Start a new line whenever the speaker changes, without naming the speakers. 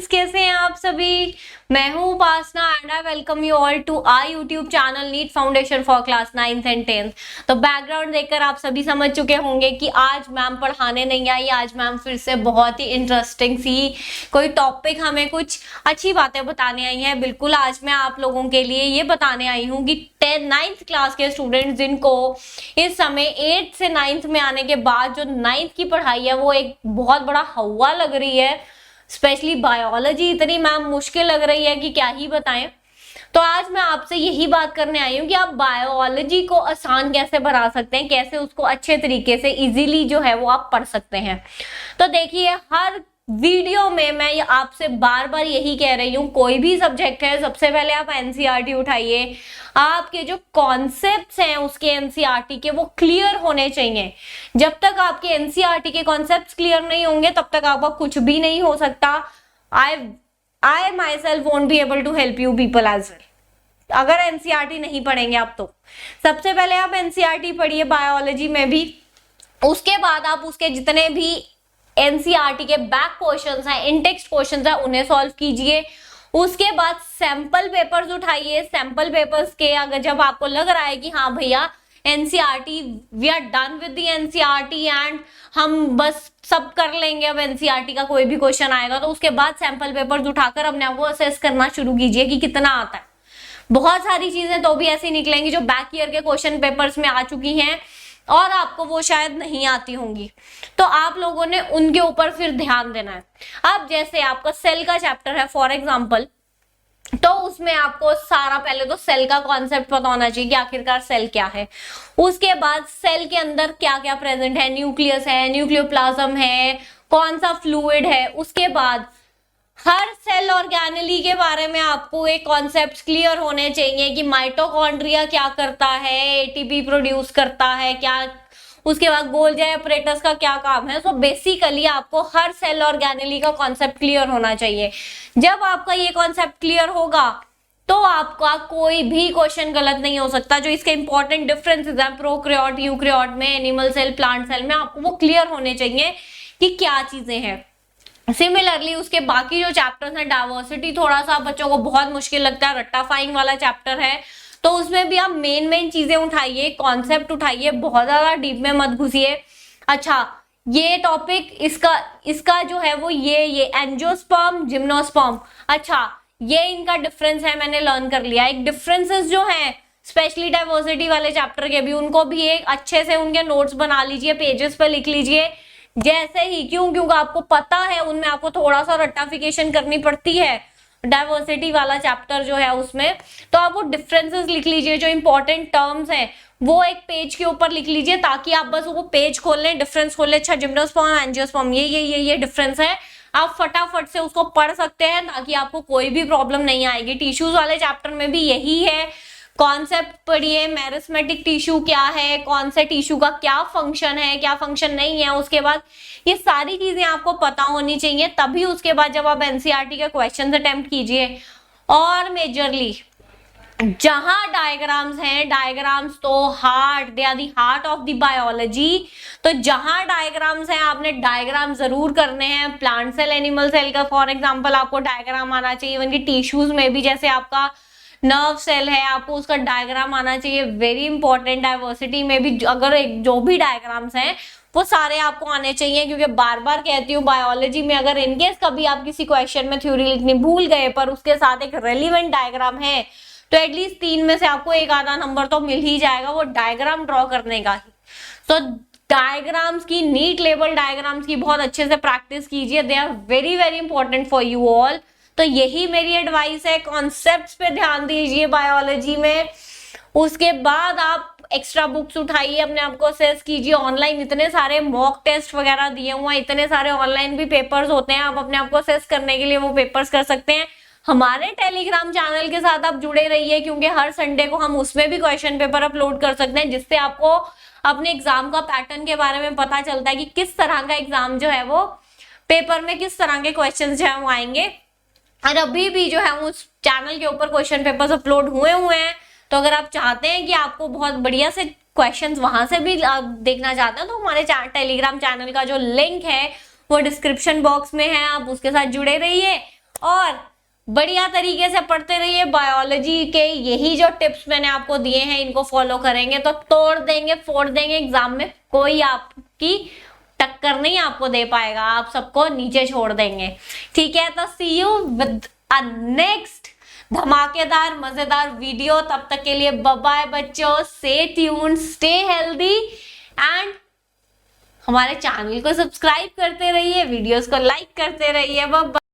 कैसे हैं आप सभी। मैं हूं Upasana and I welcome you all to our YouTube channel NEET foundation for class 9th and 10th। तो बैकग्राउंड देखकर आप सभी समझ चुके होंगे कि आज मैम पढ़ाने नहीं आई। आज मैम फिर से बहुत ही इंटरेस्टिंग सी कोई टॉपिक हमें कुछ अच्छी बातें बताने आई हैं। बिल्कुल आज मैं आप लोगों के लिए ये बताने आई हूँ कि 9th क्लास के स्टूडेंट्स जिनको इस समय 8th से 9th में आने के बाद जो 9th की पढ़ाई है वो एक बहुत बड़ा हवा लग रही है। स्पेशली बायोलॉजी इतनी मैम मुश्किल लग रही है कि क्या ही बताएं। तो आज मैं आपसे यही बात करने आई हूँ कि आप बायोलॉजी को आसान कैसे बना सकते हैं, कैसे उसको अच्छे तरीके से इजीली जो है वो आप पढ़ सकते हैं। तो देखिए, हर वीडियो में मैं आपसे बार बार यही कह रही हूँ, कोई भी सब्जेक्ट है सबसे पहले आप एनसीईआरटी उठाइए। आपके जो कॉन्सेप्ट्स हैं उसके एनसीईआरटी के वो क्लियर होने चाहिए। जब तक आपके एनसीईआरटी के कॉन्सेप्ट्स क्लियर नहीं होंगे तब तक आपका कुछ भी नहीं हो सकता। I myself won't be able to help you people as well. अगर एनसीईआरटी नहीं पढ़ेंगे आप तो सबसे पहले आप एनसीईआरटी पढ़िए बायोलॉजी में भी। उसके बाद आप उसके जितने भी एनसीईआरटी के बैक क्वेश्चंस हैं, इन टेक्स्ट क्वेश्चंस हैं, उन्हें सॉल्व कीजिए। उसके बाद सैंपल पेपर्स उठाइए। सैंपल पेपर्स के अगर जब आपको लग रहा है कि हाँ भैया NCERT we are done with the NCERT and हम बस सब कर लेंगे, अब एनसीईआरटी का कोई भी क्वेश्चन आएगा, तो उसके बाद सैंपल पेपर्स उठाकर अपने आप को असेस करना शुरू कीजिए कि कितना आता है। बहुत सारी चीजें तो भी ऐसी निकलेंगी जो बैक ईयर के क्वेश्चन पेपर्स में आ चुकी हैं और आपको वो शायद नहीं आती होंगी, तो आप लोगों ने उनके ऊपर फिर ध्यान देना है। अब जैसे आपका सेल का चैप्टर है फॉर एग्जांपल, तो उसमें आपको सारा पहले तो सेल का कॉन्सेप्ट पता होना चाहिए कि आखिरकार सेल क्या है। उसके बाद सेल के अंदर क्या क्या प्रेजेंट है, न्यूक्लियस है, न्यूक्लियोप्लाज्म है, कौन सा फ्लूइड है। उसके बाद हर सेल ऑर्गेनेली के बारे में आपको एक कॉन्सेप्ट क्लियर होने चाहिए कि माइटोकॉन्ड्रिया क्या करता है, एटीपी प्रोड्यूस करता है क्या, उसके बाद गोल्गी अपरेटस का क्या काम है। सो बेसिकली आपको हर सेल ऑर्गेनेली का कॉन्सेप्ट क्लियर होना चाहिए। जब आपका ये कॉन्सेप्ट क्लियर होगा तो आपका कोई भी क्वेश्चन गलत नहीं हो सकता। जो इसके इंपॉर्टेंट डिफरेंसेस हैं प्रोकैरियोट यूकैरियोट में, एनिमल सेल, प्लांट सेल में, आपको वो क्लियर होने चाहिए कि क्या चीजें हैं। सिमिलरली उसके बाकी जो चैप्टर्स हैं, डाइवर्सिटी थोड़ा सा बच्चों को बहुत मुश्किल लगता है, रट्टाफाइंग वाला चैप्टर है, तो उसमें भी आप मेन चीजें उठाइए, कॉन्सेप्ट उठाइए, बहुत ज्यादा डीप में मत घुसिए। अच्छा, ये टॉपिक इसका जो है वो ये एंजियोस्पर्म, जिम्नोस्पर्म, अच्छा ये इनका डिफरेंस है, मैंने लर्न कर लिया। एक डिफरेंसेस जो है स्पेशली डाइवर्सिटी वाले चैप्टर के भी, उनको भी एक अच्छे से उनके नोट्स बना लीजिए, पेजेस पे लिख लीजिए। जैसे ही क्योंकि आपको पता है उनमें आपको थोड़ा सा रट्टाफिकेशन करनी पड़ती है डाइवर्सिटी वाला चैप्टर जो है उसमें, तो आप वो डिफरेंसेस लिख लीजिए। जो इंपॉर्टेंट टर्म्स हैं वो एक पेज के ऊपर लिख लीजिए ताकि आप बस वो पेज खोल लें, डिफरेंस खोल लें। अच्छा, जिम्नोस्पर्म, एंजियोस्पर्म, ये डिफरेंस है, आप फटाफट से उसको पढ़ सकते हैं ताकि आपको कोई भी प्रॉब्लम नहीं आएगी। टिश्यूज वाले चैप्टर में भी यही है, कॉन्सेप्ट पढ़िए, मेरिस्मेटिक टिश्यू क्या है, कौन से टिश्यू का क्या फंक्शन है, क्या फंक्शन नहीं है। उसके बाद ये सारी चीजें आपको पता होनी चाहिए, तभी उसके बाद जब आप एनसीईआरटी के क्वेश्चंस अटेम्प्ट कीजिए। और मेजरली जहां डायग्राम्स हैं, डायग्राम्स तो heart, they are the heart of the biology. तो जहां डायग्राम्स हैं आपने डायग्राम जरूर करने हैं। प्लांट सेल, एनिमल सेल का फॉर एग्जांपल आपको डायग्राम आना चाहिए। इवन की टिश्यूज में भी जैसे आपका नर्व सेल है, आपको उसका डायग्राम आना चाहिए, वेरी इंपॉर्टेंट। डाइवर्सिटी में भी अगर जो भी डायग्राम्स हैं वो सारे आपको आने चाहिए, क्योंकि बार बार कहती हूँ बायोलॉजी में अगर इनकेस कभी आप किसी क्वेश्चन में थ्योरी लिखनी भूल गए पर उसके साथ एक रेलिवेंट डायग्राम है तो एटलीस्ट 3 में से आपको एक आधा नंबर तो मिल ही जाएगा वो डायग्राम ड्रॉ करने का ही। तो डायग्राम्स की, नीट लेवल डायग्राम्स की बहुत अच्छे से प्रैक्टिस कीजिए, they are very very important for you all. तो यही मेरी एडवाइस है, कॉन्सेप्ट्स पे ध्यान दीजिए बायोलॉजी में। उसके बाद आप एक्स्ट्रा बुक्स उठाइए, अपने आप को असेस कीजिए। ऑनलाइन इतने सारे मॉक टेस्ट वगैरह दिए हुए हैं, इतने सारे ऑनलाइन भी पेपर्स होते हैं, आप अपने आप को असेस करने के लिए वो पेपर्स कर सकते हैं। हमारे टेलीग्राम चैनल के साथ आप जुड़े रहिए, क्योंकि हर संडे को हम उसमें भी क्वेश्चन पेपर अपलोड कर सकते हैं, जिससे आपको अपने एग्जाम का पैटर्न के बारे में पता चलता है कि किस तरह का एग्जाम जो है वो पेपर में किस तरह के क्वेश्चन जो है वो आएंगे। और अभी भी जो है उस चैनल के ऊपर क्वेश्चन पेपर्स अपलोड हुए हैं, तो अगर आप चाहते हैं कि आपको बहुत बढ़िया से क्वेश्चंस वहां से भी देखना चाहते हैं तो हमारे टेलीग्राम चैनल का जो लिंक है वो डिस्क्रिप्शन बॉक्स में है, आप उसके साथ जुड़े रहिए और बढ़िया तरीके से पढ़ते रहिए। बायोलॉजी के यही जो टिप्स मैंने आपको दिए हैं इनको फॉलो करेंगे तो तोड़ देंगे फोड़ देंगे एग्जाम में, कोई आपकी टक्कर नहीं आपको दे पाएगा, आप सबको नीचे छोड़ देंगे। ठीक है, तो सी यू विद अ नेक्स्ट धमाकेदार मजेदार वीडियो। तब तक के लिए बाय बाय बच्चों, stay tuned, stay healthy and हमारे चैनल को सब्सक्राइब करते रहिए, वीडियोस को लाइक करते रहिए। बाय।